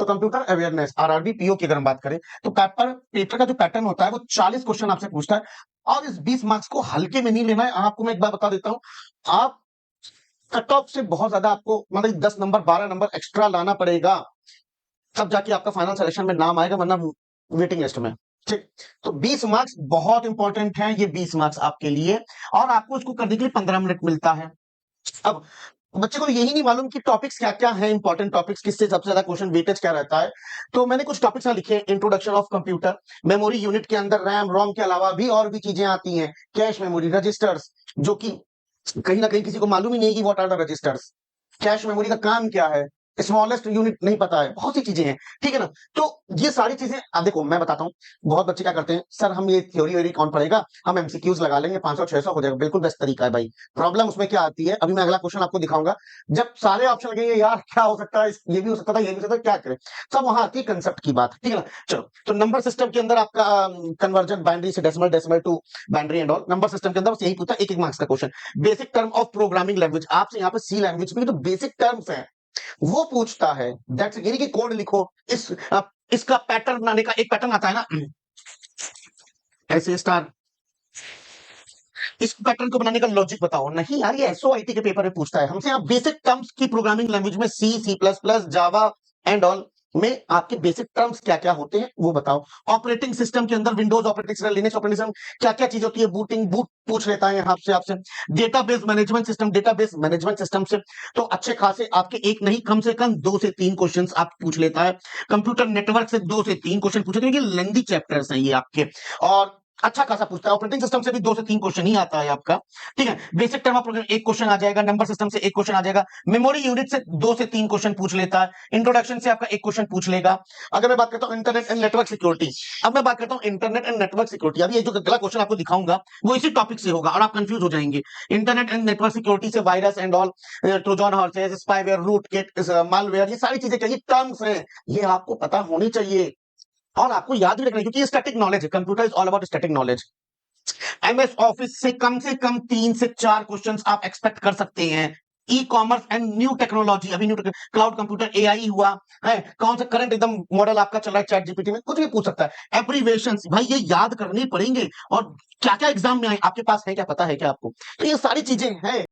तो computer awareness RRB PO की अगर हम बात करें तो पेपर का जो पैटर्न होता है वो 40 क्वेश्चन आपसे पूछता है और इस 20 मार्क्स को हल्के में नहीं लेना है। आपको मैं एक बार बता देता हूं, आप कट ऑफ से बहुत ज्यादा आपको मतलब 10 नंबर 12 नंबर एक्स्ट्रा लाना पड़ेगा, तब जाके आपका फाइनल सिलेक्शन में नाम आएगा, वरना वेटिंग लिस्ट में। ठीक, तो 20 मार्क्स बहुत इंपॉर्टेंट है, ये 20 मार्क्स आपके लिए, और आपको इसको करने के लिए 15 मिनट मिलता है। अब बच्चे को यही नहीं मालूम कि टॉपिक्स क्या क्या है, इंपॉर्टेंट टॉपिक्स किससे सबसे ज्यादा क्वेश्चन वेटेज क्या रहता है। तो मैंने कुछ टॉपिक्स लिखे, introduction of computer, memory unit के अंदर रैम रोम के अलावा भी और भी चीजें आती हैं, कैश मेमोरी, रजिस्टर्स, जो कि कहीं ना कहीं किसी को मालूम ही नहीं कि what are the registers, cache memory का काम क्या है, स्मॉलेस्ट यूनिट नहीं पता है, बहुत सी चीजें हैं, ठीक है ना। तो ये सारी चीजें अब देखो मैं बताता हूँ, बहुत बच्चे क्या करते हैं, सर हम ये थ्योरी व्योरी कौन पढ़ेगा, हम एमसीक्यूज लगा लेंगे 500 600 हो जाएगा। बिल्कुल बेस्ट तरीका है भाई। प्रॉब्लम उसमें क्या आती है, अभी मैं अगला क्वेश्चन आपको दिखाऊंगा, जब सारे ऑप्शन लगेंगे यार क्या हो सकता है, ये भी हो सकता था ये भी हो सकता है, क्या करें, सब वहां आती है कंसेप्ट की बात, ठीक है ना। चलो, तो नंबर सिस्टम के अंदर आपका कन्वर्जन बाइनरी से decimal, decimal to binary and all, number system के अंदर बस यही पूछता है, एक एक मार्क्स का question. Basic term of programming language, आपसे यहाँ पे सी लैंग्वेज में जो बेसिक टर्म्स है वो पूछता है, दैट्स यानी कि कोड लिखो, इसका पैटर्न बनाने का एक पैटर्न आता है ना, ऐसे स्टार, इस पैटर्न को बनाने का लॉजिक बताओ। नहीं यार, ये एसओआईटी के पेपर में पूछता है हमसे, आप बेसिक टर्म्स की प्रोग्रामिंग लैंग्वेज में C C plus plus Java and all में आपके बेसिक टर्म्स क्या क्या होते हैं वो बताओ। ऑपरेटिंग सिस्टम के अंदर Windows operating system, Linux operating system, क्या क्या चीज होती है, बूटिंग बूट पूछ लेता है यहाँ से आपसे। Database management system, database management system से तो अच्छे खासे आपके एक नहीं कम से कम 2 से 3 क्वेश्चंस आप पूछ लेता है। कंप्यूटर नेटवर्क से 2 से 3 क्वेश्चन पूछे, क्योंकि लेंदी चैप्टर्स हैं ये आपके, और अच्छा खासा पूछता है। ऑपरेटिंग सिस्टम से भी 2 से 3 क्वेश्चन ही आता है आपका, ठीक है। बेसिक टर्म ऑफ प्रोग्राम एक क्वेश्चन आ जाएगा, नंबर सिस्टम से एक क्वेश्चन आ जाएगा, मेमोरी यूनिट से 2 से 3 क्वेश्चन पूछ लेता है, इंट्रोडक्शन से आपका एक क्वेश्चन पूछ लेगा। अगर मैं बात करता हूं इंटरनेट एंड नेटवर्क सिक्योरिटी, अब मैं बात करता हूं इंटरनेट एंड नेटवर्क सिक्योरिटी, अब ये जो अगला क्वेश्चन आपको दिखाऊंगा वो इसी टॉपिक से होगा और आप कंफ्यूज हो जाएंगे। इंटरनेट एंड नेटवर्क सिक्योरिटी से virus and all, Trojan horses, spyware, rootkit, malware, ये सारी चीजें क्या टर्म्स हैं, ये आपको पता होनी चाहिए और आपको याद भी रखना है, क्योंकि ये स्टैटिक नॉलेज है, computer is all about static knowledge. MS office से कम 3 से 4 क्वेश्चंस आप एक्सपेक्ट कर सकते हैं। E commerce and new technology, अभी न्यू क्लाउड कंप्यूटर एआई हुआ है, कौन सा करंट एकदम मॉडल आपका चल रहा है चैट जीपीटी में, कुछ भी पूछ सकता है। एब्रीवेशंस भाई ये याद करने पड़ेंगे, और क्या क्या एग्जाम में आए आपके पास है क्या, पता है क्या आपको, तो ये सारी चीजें हैं।